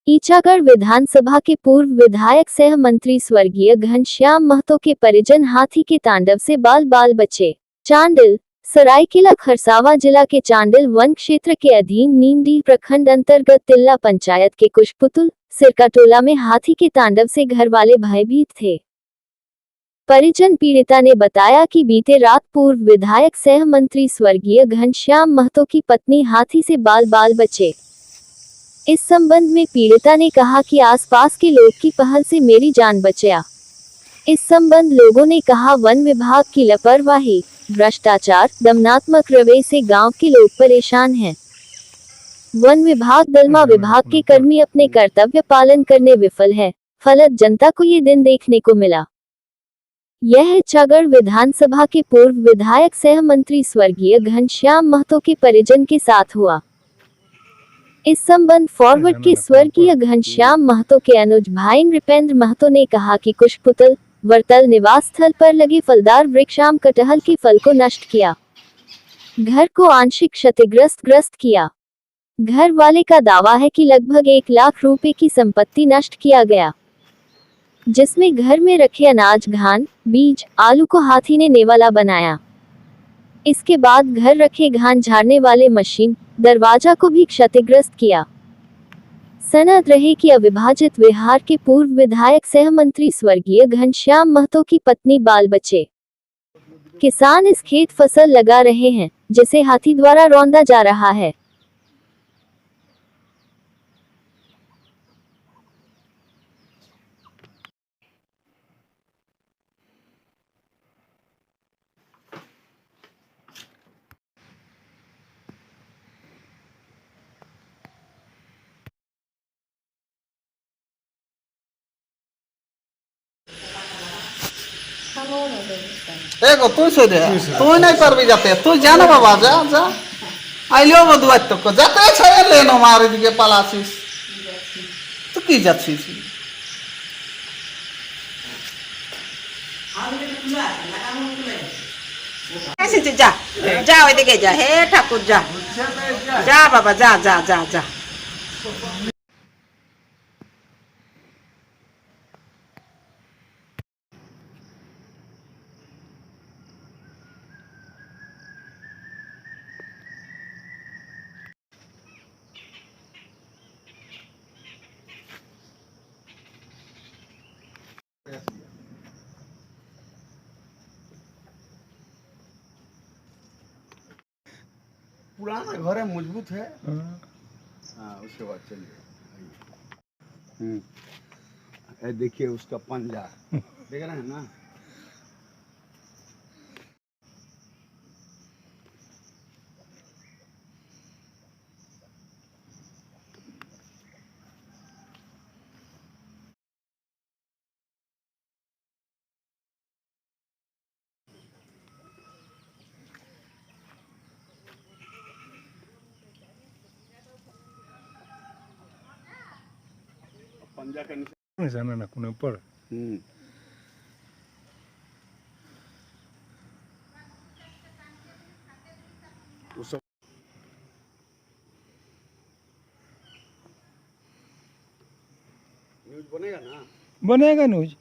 ईचागढ़ विधानसभा के पूर्व विधायक सह मंत्री स्वर्गीय घनश्याम महतो के परिजन हाथी के तांडव से बाल बाल बचे। चांडिल सरायकेला खरसावां जिला के चांडिल वन क्षेत्र के अधीन नीमडीह प्रखंड अंतर्गत तिल्ला पंचायत के कुशपुतुल सिरका टोला में हाथी के तांडव से घर वाले भयभीत थे। परिजन पीड़िता ने बताया कि बीते रात पूर्व विधायक सह मंत्री स्वर्गीय घनश्याम महतो की पत्नी हाथी से बाल बाल बचे। इस संबंध में पीड़िता ने कहा कि आसपास के लोग की पहल से मेरी जान बचा। इस संबंध लोगों ने कहा वन विभाग की लापरवाही, भ्रष्टाचार, दमनात्मक रवैये से गांव के लोग परेशान हैं। वन विभाग दलमा विभाग के कर्मी अपने कर्तव्य पालन करने विफल है, फलत जनता को ये दिन देखने को मिला। यह ईचागढ़ विधानसभा के पूर्व विधायक सह मंत्री स्वर्गीय घनश्याम महतो के परिजन के साथ हुआ। इस संबंध फॉरवर्ड के स्वर्गीय घनश्याम महतो के अनुज भाई नृपेंद्र महतो ने कहा कि कुशपुतल वर्तल निवास स्थल पर लगे फलदार वृक्ष आम कटहल के फल को नष्ट किया, घर को आंशिक क्षतिग्रस्त किया। घर वाले का दावा है कि लगभग 1 लाख रुपए की संपत्ति नष्ट किया गया, जिसमें घर में रखे अनाज, धान, बीज, आलू को हाथी ने नेवाला बनाया। इसके बाद घर रखे धान झाड़ने वाले मशीन, दरवाजा को भी क्षतिग्रस्त किया। सनद रहे कि अविभाजित बिहार के पूर्व विधायक सह मंत्री स्वर्गीय घनश्याम महतो की पत्नी बाल बचे। किसान इस खेत फसल लगा रहे हैं, जिसे हाथी द्वारा रौंदा जा रहा है। एगो तू से दे, तू नहीं परबी जाते, तू जाना बाबा, जा जा आइलो बदुआ तो को जाते छे लेनो मारे दिके पलासिस तो की जाछिस ऐसे जा जा ओई दिके जा, हे ठाकुर जा जा बाबा, जा जा जा जा। पुराना घर है, मजबूत है। हाँ, उसके बाद चलिए। देखिए उसका पंजा, देख रहे हैं ना। पंजा का निशाना ना कोने ऊपर। न्यूज बनेगा ना, बनेगा न्यूज।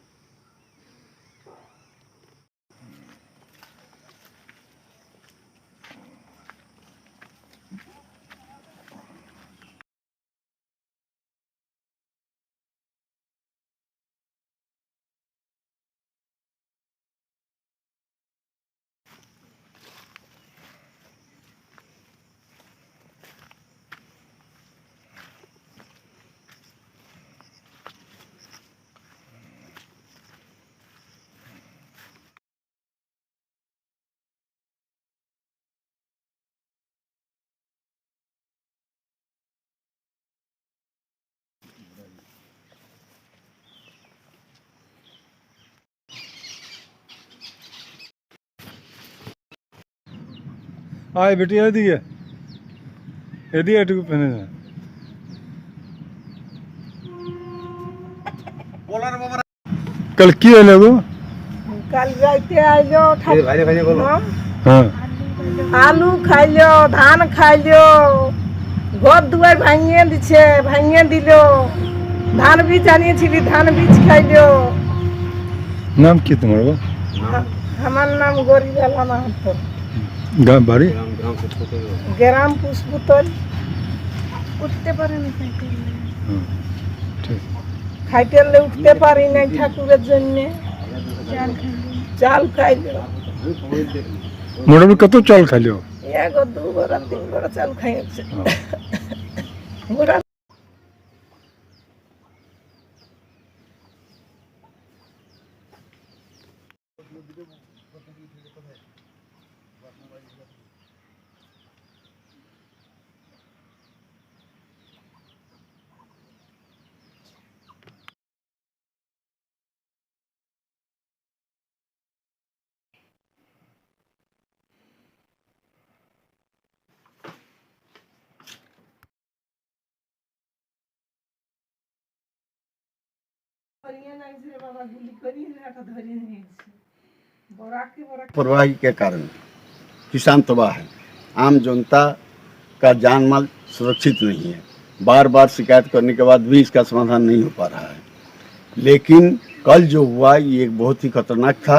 आए बेटी यदि अटू पहने कल की है लोगो कल जाते आइलो हाँ आलू खाइलो, धान खाइलो, घर दुआर भांगिए दिछे, भांगिए दिलो, ধান বীজ আনিয়েছিলি, ধান বীজ খাইলো। नाम কি তোমার গো? আমার নাম গরিবেলা মাহাতো, বাড়ি গ্রাম পুষ্পতল। উঠতে পারে না ঠিক খাইতেলে, উঠতে পারি নাই ঠাকুরের জন্য। চাল খাইলো, মোটামুটি কত চাল খাইলো? এগো 2 বড়া 3 বড়া চাল খাইছে। ওরা लापरवाही के कारण किसान तबाह है। आम जनता का जान माल सुरक्षित नहीं है। बार बार शिकायत करने के बाद भी इसका समाधान नहीं हो पा रहा है। लेकिन कल जो हुआ ये एक बहुत ही खतरनाक था।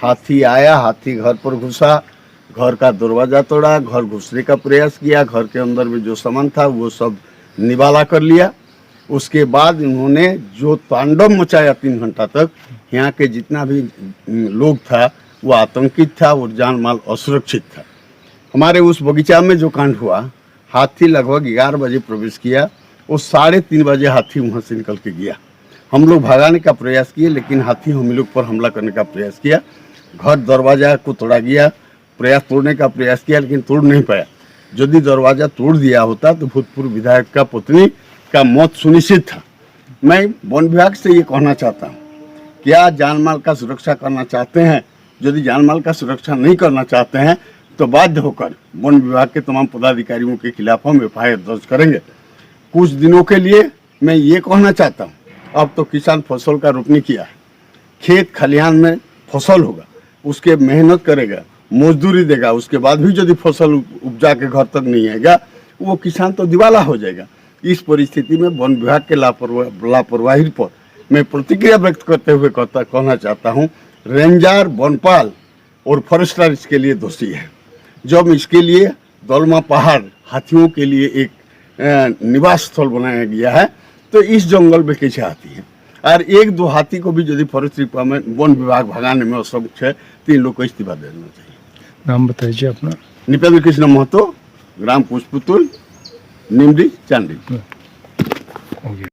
हाथी आया, हाथी घर पर घुसा, घर का दरवाजा तोड़ा, घर घुसने का प्रयास किया, घर के अंदर में जो सामान था वो सब निवाला कर लिया। उसके बाद इन्होंने जो तांडव मचाया 3 घंटा तक, यहाँ के जितना भी लोग था वो आतंकित था और जान माल असुरक्षित था। हमारे उस बगीचा में जो कांड हुआ, हाथी लगभग 11 बजे प्रवेश किया, वो 3:30 बजे हाथी वहाँ से निकल के गया। हम लोग भगाने का प्रयास किए लेकिन हाथी हम लोग पर हमला करने का प्रयास किया। घर दरवाजा को तोड़ा गया, तोड़ने का प्रयास किया लेकिन तोड़ नहीं पाया। यदि दरवाजा तोड़ दिया होता तो भूतपूर्व विधायक का पत्नी का मौत सुनिश्चित था। मैं वन विभाग से ये कहना चाहता हूँ, क्या जानमाल का सुरक्षा करना चाहते हैं? यदि जानमाल का सुरक्षा नहीं करना चाहते हैं तो बाध्य होकर वन विभाग के तमाम पदाधिकारियों के खिलाफ हम FIR दर्ज करेंगे। कुछ दिनों के लिए मैं ये कहना चाहता हूँ, अब तो किसान फसल का रोपनी किया है, खेत खलिहान में फसल होगा, उसके मेहनत करेगा, मजदूरी देगा, उसके बाद भी यदि फसल उपजा के घर तक नहीं आएगा वो किसान तो दिवाला हो जाएगा। इस परिस्थिति में वन विभाग के लापरवाही पर मैं प्रतिक्रिया व्यक्त करते हुए कहना चाहता हूँ, रेंजर, वनपाल और फॉरेस्टर इसके लिए दोषी है। जब इसके लिए दलमा पहाड़ हाथियों के लिए एक निवास स्थल बनाया गया है तो इस जंगल में कैसे हाथी है? और 1-2 हाथी को भी यदि फॉरेस्ट डिपार्टमेंट वन विभाग भगाने में असमर्थ है तो इन लोग को इस्तीफा देना चाहिए। नाम बताइए अपना। निपेंद्र कृष्ण महतो, ग्राम पुष्पतुल, निमडी, चांदी। हो गया।